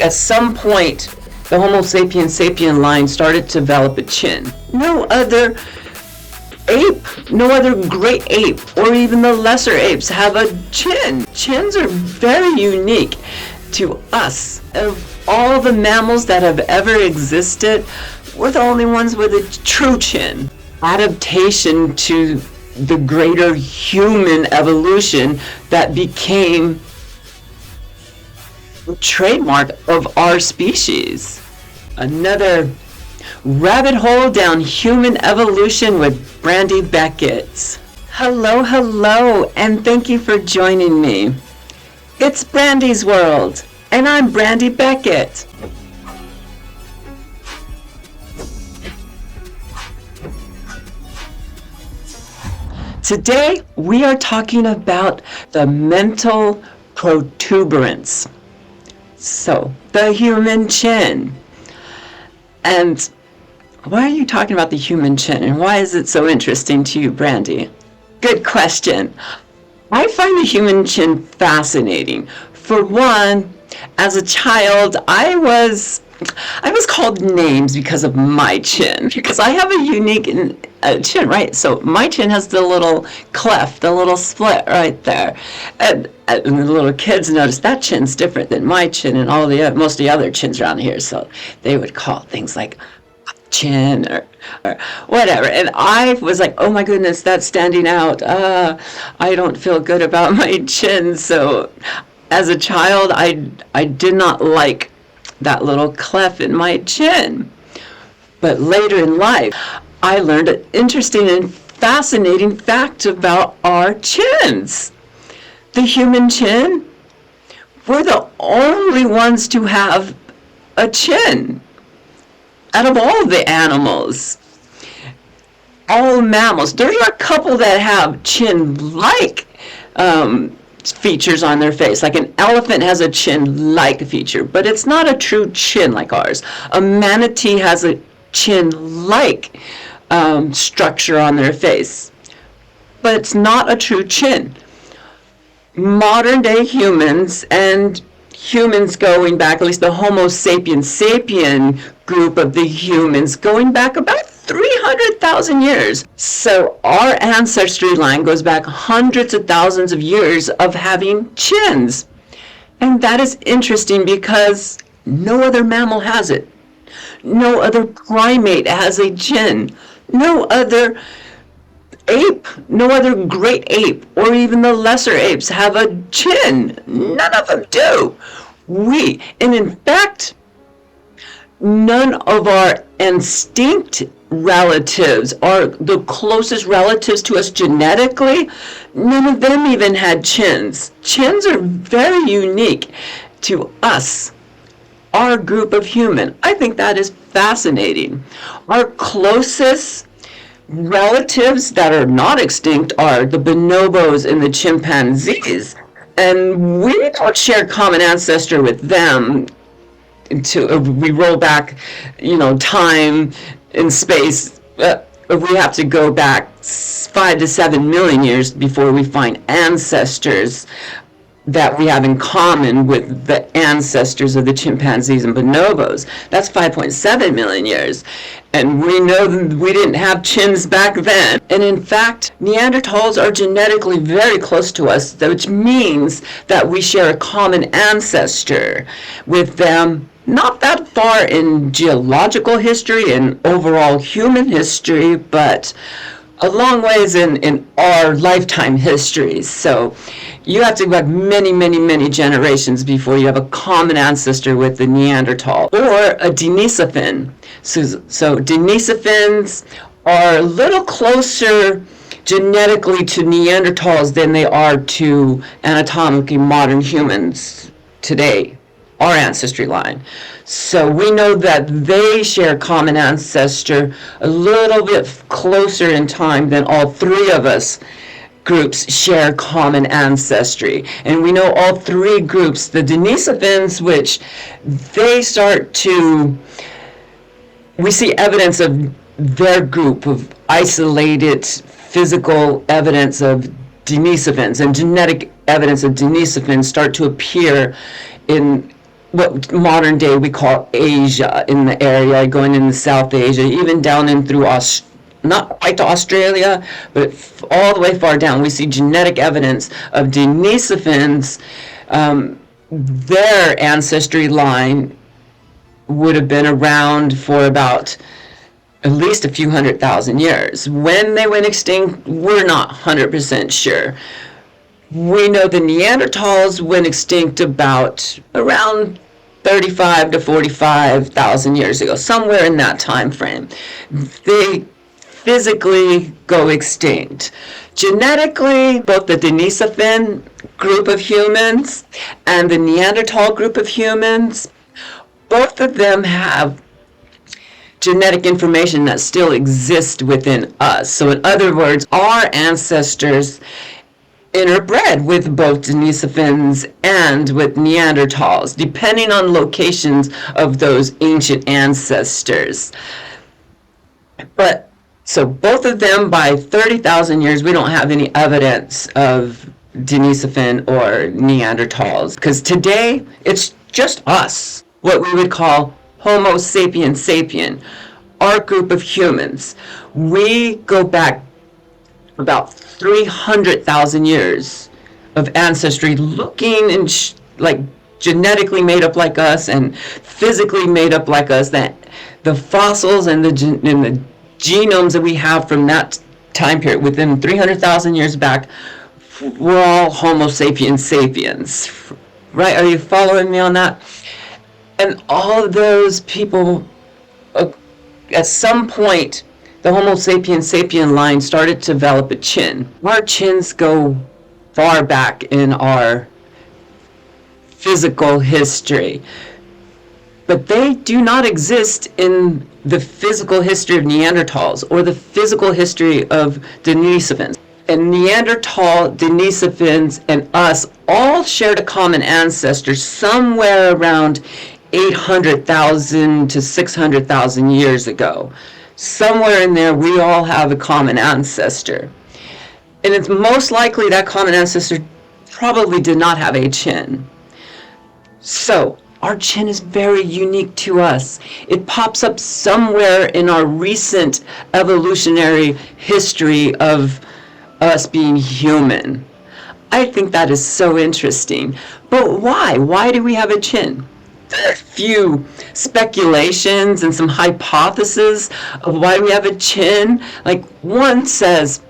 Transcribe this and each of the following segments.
at some point, the Homo sapiens sapien line started to develop a chin. No other ape, no other great ape, or even the lesser apes have a chin. Chins are very unique to us. Of all the mammals that have ever existed, we're the only ones with a true chin. Adaptation to the greater human evolution that became the trademark of our species. Another rabbit hole down human evolution with Brandi Beckett. Hello, and thank you for joining me. It's Brandi's World, and I'm Brandi Beckett. Today, we are talking about the mental protuberance. So, the human chin. And why are you talking about the human chin, and why is it so interesting to you, Brandi? Good question. I find the human chin fascinating. For one, as a child, I was called names because of my chin, because I have a unique chin, right? So my chin has the little cleft, the little split right there. And the little kids noticed that chin's different than my chin and most of the other chins around here. So they would call things like chin or whatever. And I was like, oh my goodness, that's standing out. I don't feel good about my chin. So as a child, I did not like that little cleft in my chin. But later in life, I learned an interesting and fascinating fact about our chins. The human chin, we're the only ones to have a chin out of all the animals. All mammals. There are a couple that have chin-like features on their face. Like an elephant has a chin-like feature, but it's not a true chin like ours. A manatee has a chin-like structure on their face, but it's not a true chin. Modern day humans, and humans going back, at least the Homo sapiens sapien group of the humans, going back about 300,000 years. So our ancestry line goes back hundreds of thousands of years of having chins. And that is interesting because no other mammal has it. No other primate has a chin. No other ape, no other great ape, or even the lesser apes have a chin. None of them do. And in fact, none of our extinct relatives, are the closest relatives to us genetically, none of them even had chins. Chins are very unique to us, our group of human. I think that is fascinating. Our closest relatives that are not extinct are the bonobos and the chimpanzees, and we don't share common ancestor with them. We roll back, time and space. We have to go back 5 to 7 million years before we find ancestors that we have in common with the ancestors of the chimpanzees and bonobos. That's 5.7 million years. And we know we didn't have chins back then. And in fact, Neanderthals are genetically very close to us, which means that we share a common ancestor with them. Not that far in geological history and overall human history, but a long ways in our lifetime histories. So you have to go back many, many, many generations before you have a common ancestor with the Neanderthal or a Denisovan. So Denisovans are a little closer genetically to Neanderthals than they are to anatomically modern humans today, our ancestry line. So we know that they share common ancestor a little bit closer in time than all three of us groups share common ancestry. And we know all three groups, the Denisovans, which we see evidence of their group of isolated physical evidence of Denisovans, and genetic evidence of Denisovans start to appear in what modern day we call Asia, in the area, going into South Asia, even down in through not quite to Australia, but all the way far down. We see genetic evidence of Denisovans. Their ancestry line would have been around for about at least a few 100,000 years. When they went extinct, we're not 100% sure. We know the Neanderthals went extinct about around 35 to 45,000 years ago, somewhere in that time frame. They physically go extinct. Genetically, both the Denisovan group of humans and the Neanderthal group of humans, both of them have genetic information that still exists within us. So in other words, our ancestors interbred with both Denisovans and with Neanderthals, depending on locations of those ancient ancestors. But so both of them, by 30,000 years, we don't have any evidence of Denisovan or Neanderthals, because today it's just us, what we would call Homo sapiens sapien, our group of humans. We go back about 300,000 years of ancestry, looking and like genetically made up like us and physically made up like us. That the fossils and the genomes that we have from that time period, within 300,000 years back, we're all Homo sapiens sapiens, right? Are you following me on that? And all of those people, at some point, the Homo sapiens sapien line started to develop a chin. Our chins go far back in our physical history, but they do not exist in the physical history of Neanderthals or the physical history of Denisovans. And Neanderthal, Denisovans, and us all shared a common ancestor somewhere around 800,000 to 600,000 years ago. Somewhere in there, we all have a common ancestor. And it's most likely that common ancestor probably did not have a chin. So, our chin is very unique to us. It pops up somewhere in our recent evolutionary history of us being human. I think that is so interesting. But why? Why do we have a chin? There are a few speculations and some hypotheses of why we have a chin. Like, one says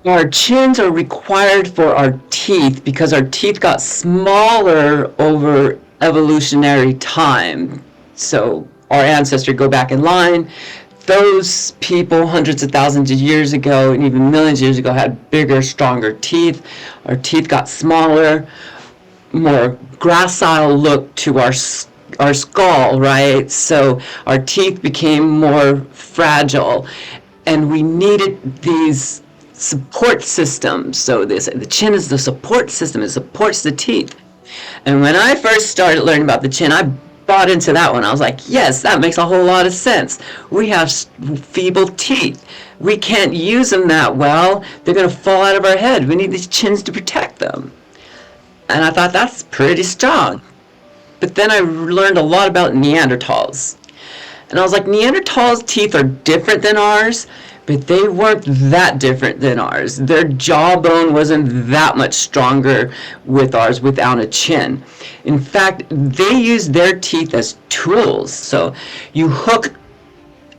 our chins are required for our teeth because our teeth got smaller over evolutionary time. So our ancestors go back in line. Those people hundreds of thousands of years ago and even millions of years ago had bigger, stronger teeth. Our teeth got smaller, more gracile look to our skull, right? So our teeth became more fragile, and we needed these support systems. So they say the chin is the support system. It supports the teeth. And when I first started learning about the chin, I bought into that one. I was like, yes, that makes a whole lot of sense. We have feeble teeth. We can't use them that well. They're going to fall out of our head. We need these chins to protect them. And I thought, that's pretty strong. But then I learned a lot about Neanderthals. And I was like, Neanderthals' teeth are different than ours, but they weren't that different than ours. Their jawbone wasn't that much stronger with ours without a chin. In fact, they used their teeth as tools. So you hook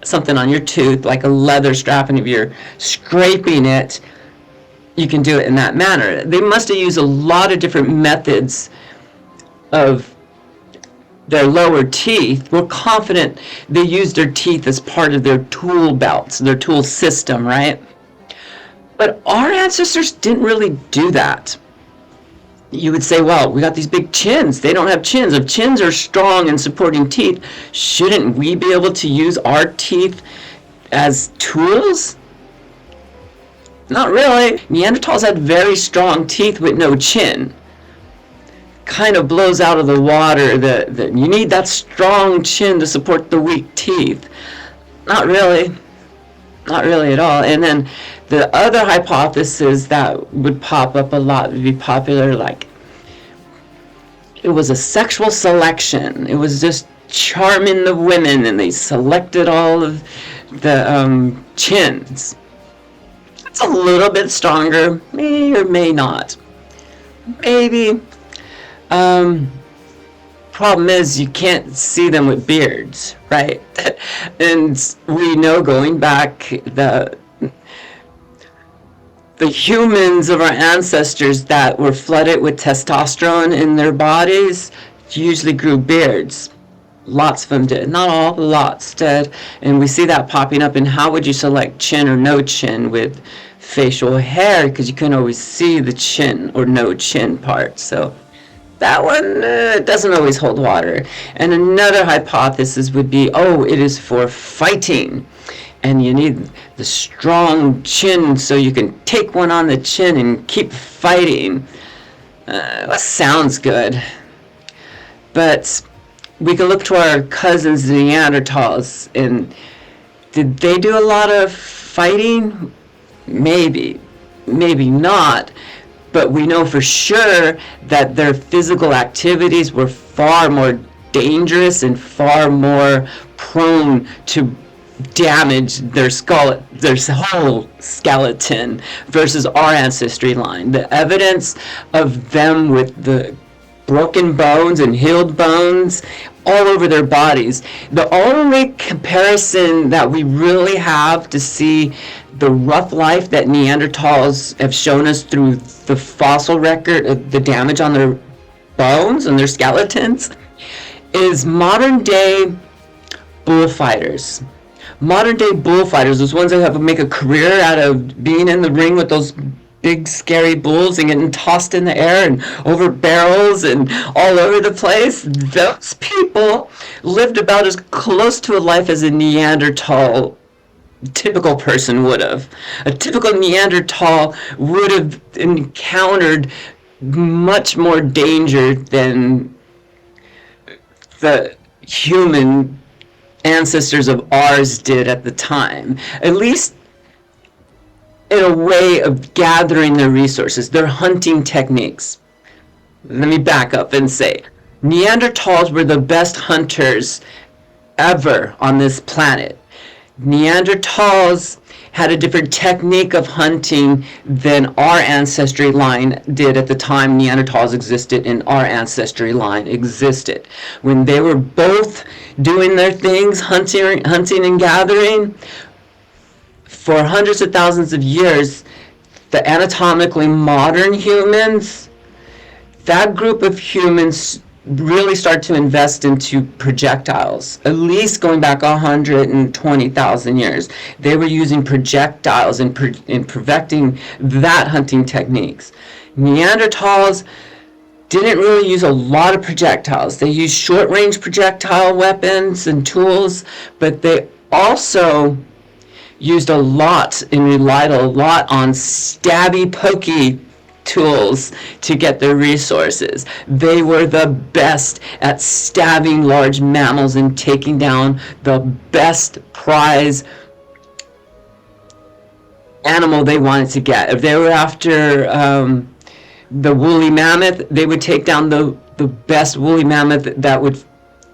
something on your tooth, like a leather strap, and if you're scraping it, you can do it in that manner. They must have used a lot of different methods of their lower teeth. We're confident they used their teeth as part of their tool belts, their tool system, right? But our ancestors didn't really do that. You would say, well, we got these big chins. They don't have chins. If chins are strong and supporting teeth, shouldn't we be able to use our teeth as tools? Not really. Neanderthals had very strong teeth with no chin. Kind of blows out of the water that you need that strong chin to support the weak teeth. Not really. Not really at all. And then the other hypothesis that would pop up a lot would be popular, like it was a sexual selection. It was just charming the women, and they selected all of the chins. It's a little bit stronger, may or may not. Maybe. Problem is, you can't see them with beards, right? And we know, going back, the humans of our ancestors that were flooded with testosterone in their bodies usually grew beards. Lots of them did. Not all, lots did. And we see that popping up in how would you select chin or no chin with facial hair, because you couldn't always see the chin or no chin part. So that one doesn't always hold water. And another hypothesis would be, it is for fighting. And you need the strong chin so you can take one on the chin and keep fighting. That sounds good. But we can look to our cousins, the Neanderthals, and did they do a lot of fighting? Maybe. Maybe not. But we know for sure that their physical activities were far more dangerous and far more prone to damage their whole skeleton versus our ancestry line. The evidence of them with the broken bones and healed bones all over their bodies. The only comparison that we really have to see the rough life that Neanderthals have shown us through the fossil record of the damage on their bones and their skeletons is modern day bullfighters. Modern day bullfighters, those ones that have to make a career out of being in the ring with those big scary bulls and getting tossed in the air and over barrels and all over the place. Those people lived about as close to a life as a Neanderthal typical person would have. A typical Neanderthal would have encountered much more danger than the human ancestors of ours did at the time. At least in a way of gathering their resources, their hunting techniques. Let me back up and say, Neanderthals were the best hunters ever on this planet. Neanderthals had a different technique of hunting than our ancestry line did at the time Neanderthals existed and our ancestry line existed. When they were both doing their things, hunting and gathering, for hundreds of thousands of years, the anatomically modern humans, that group of humans really started to invest into projectiles, at least going back 120,000 years. They were using projectiles and perfecting that hunting techniques. Neanderthals didn't really use a lot of projectiles. They used short-range projectile weapons and tools, but they also used a lot and relied a lot on stabby, pokey tools to get their resources. They were the best at stabbing large mammals and taking down the best prize animal they wanted to get. If they were after the woolly mammoth, they would take down the best woolly mammoth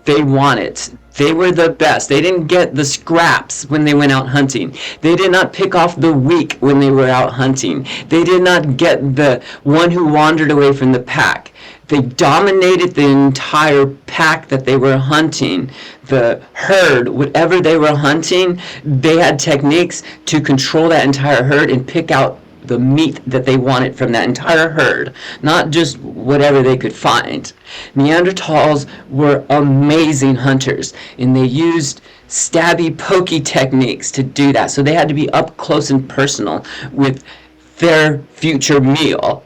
they wanted. They were the best. They didn't get the scraps when they went out hunting. They did not pick off the weak when they were out hunting. They did not get the one who wandered away from the pack. They dominated the entire pack that they were hunting. The herd, whatever they were hunting, they had techniques to control that entire herd and pick out the meat that they wanted from that entire herd, not just whatever they could find. Neanderthals were amazing hunters, and they used stabby, pokey techniques to do that. So they had to be up close and personal with their future meal.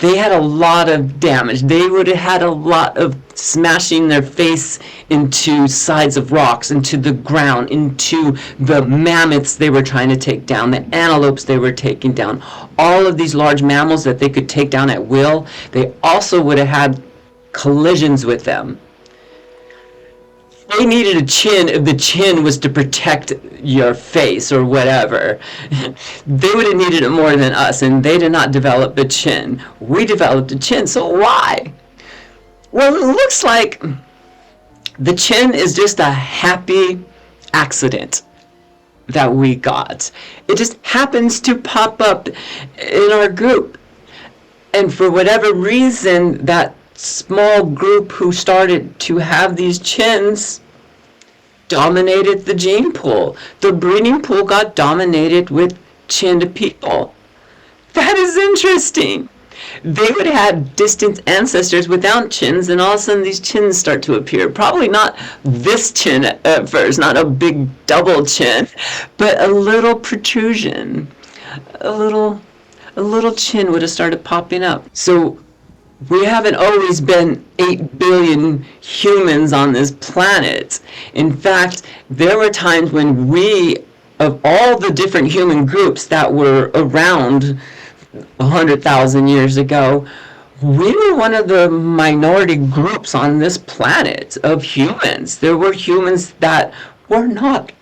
They had a lot of damage. They would have had a lot of smashing their face into sides of rocks, into the ground, into the mammoths they were trying to take down, the antelopes they were taking down. All of these large mammals that they could take down at will, they also would have had collisions with them. They needed a chin if the chin was to protect your face or whatever. They would have needed it more than us, and they did not develop a chin. We developed a chin, so why? Well, it looks like the chin is just a happy accident that we got. It just happens to pop up in our group. And for whatever reason, that small group who started to have these chins dominated the gene pool. The breeding pool got dominated with chinned people. That is interesting. They would have distant ancestors without chins, and all of a sudden these chins start to appear. Probably not this chin at first, not a big double chin, but a little protrusion. A little chin would have started popping up. So we haven't always been 8 billion humans on this planet. In fact, there were times when we, of all the different human groups that were around 100,000 years ago, we were one of the minority groups on this planet of humans. There were humans that were not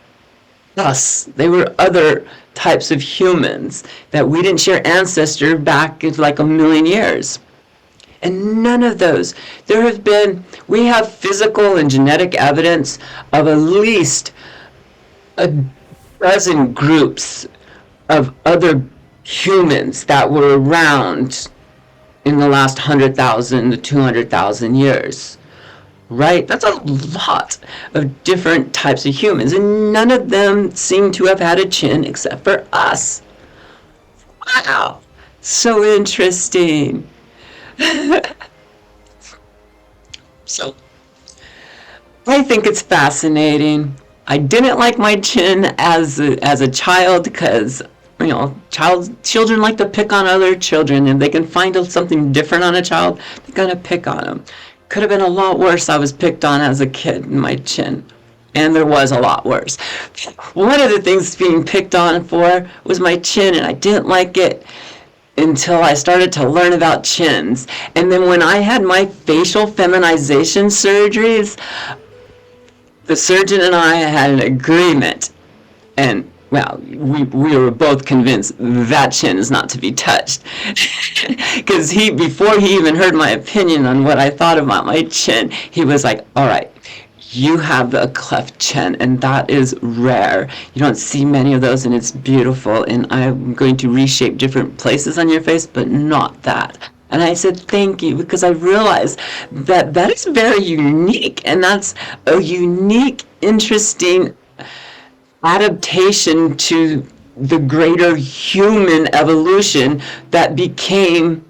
us. They were other types of humans that we didn't share ancestor back like a million years. And none of those. We have physical and genetic evidence of at least a dozen groups of other humans that were around in the last 100,000 to 200,000 years. Right? That's a lot of different types of humans, and none of them seem to have had a chin except for us. Wow. So interesting. So, I think it's fascinating. I didn't like my chin as a child because, children like to pick on other children, and they can find something different on a child, they're gonna pick on them. Could have been a lot worse. I was picked on as a kid in my chin, and there was a lot worse. One of the things being picked on for was my chin, and I didn't like it until I started to learn about chins. And then when I had my facial feminization surgeries, the surgeon and I had an agreement, and well, we were both convinced that chin is not to be touched. Because before he even heard my opinion on what I thought about my chin, he was like, all right, you have a cleft chin, and that is rare. You don't see many of those, and it's beautiful, and I'm going to reshape different places on your face, but not that. And I said, thank you, because I realized that is very unique, and that's a unique, interesting adaptation to the greater human evolution that became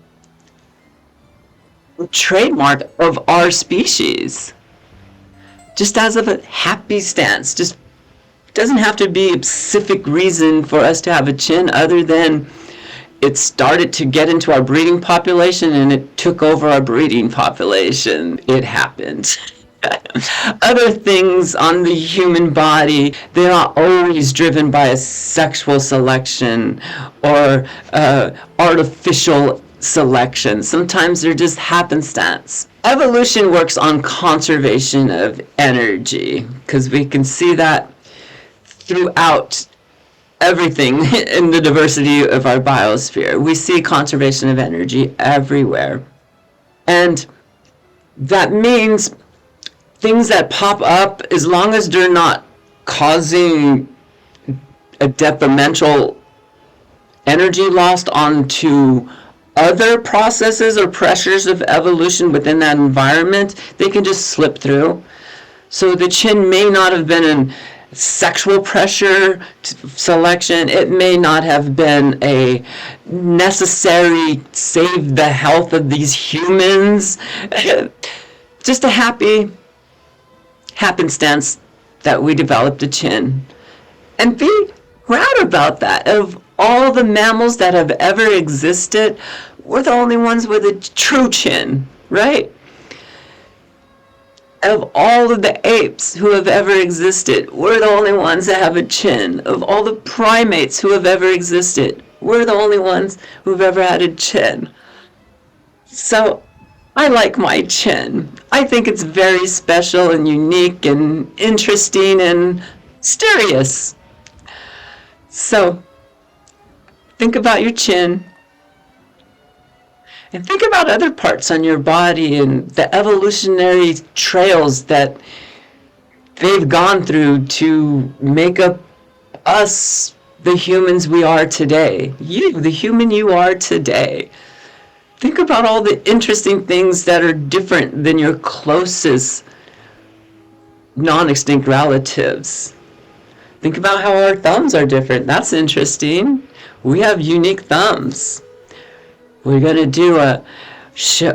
a trademark of our species. Just as of a happy stance. Just doesn't have to be a specific reason for us to have a chin other than it started to get into our breeding population and it took over our breeding population. It happened. Other things on the human body, they're not always driven by a sexual selection or artificial selection. Sometimes they're just happenstance. Evolution works on conservation of energy because we can see that throughout everything in the diversity of our biosphere. We see conservation of energy everywhere. And that means things that pop up, as long as they're not causing a detrimental energy lost onto other processes or pressures of evolution within that environment, they can just slip through. So the chin may not have been in sexual pressure selection. It may not have been a necessary save the health of these humans. Just a happy happenstance that we developed a chin. And be proud about that. Of all the mammals that have ever existed, we're the only ones with a true chin, right? Of all of the apes who have ever existed, we're the only ones that have a chin. Of all the primates who have ever existed, we're the only ones who've ever had a chin. So I like my chin. I think it's very special and unique and interesting and mysterious. So think about your chin And think about other parts on your body and the evolutionary trails that they've gone through to make up us, the humans we are today. You, the human you are today. Think about all the interesting things that are different than your closest non-extinct relatives. Think about how our thumbs are different. That's interesting. We have unique thumbs. We're going to do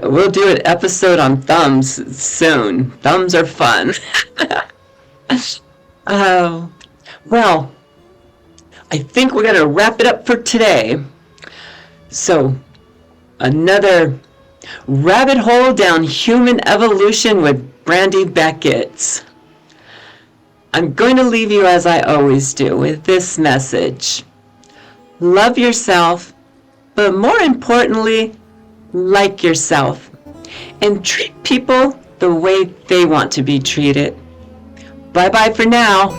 we'll do an episode on thumbs soon. Thumbs are fun. Well, I think we're going to wrap it up for today. So, another rabbit hole down human evolution with Brandi Beckett. I'm going to leave you as I always do with this message. Love yourself, but more importantly, like yourself, and treat people the way they want to be treated. Bye-bye for now.